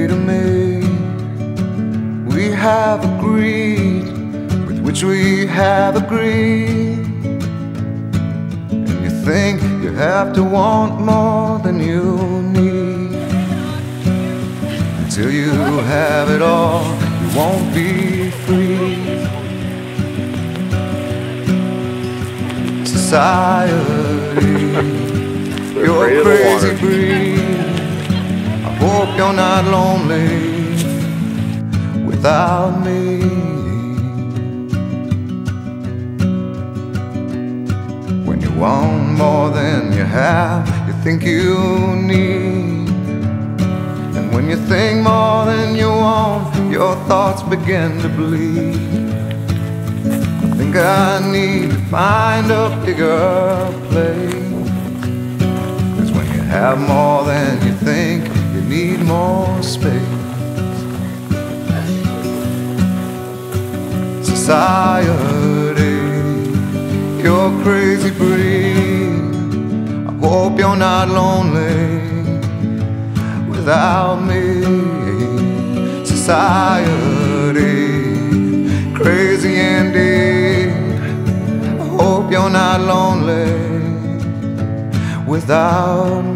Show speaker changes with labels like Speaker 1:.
Speaker 1: say to me, we have agreed with which we have agreed. And you think you have to want more than you need. Until you have it all, you won't be free. Society, you're a crazy breed. I hope you're not lonely without me. When you want more than you have, you think you need. And when you think more than you want, your thoughts begin to bleed. I think I need to find a bigger place. 'Cause when you have more than you think, you need more space. Society, you're a crazy breed. I hope you're not lonely without me. Society, crazy indeed. I hope you're not lonely without me.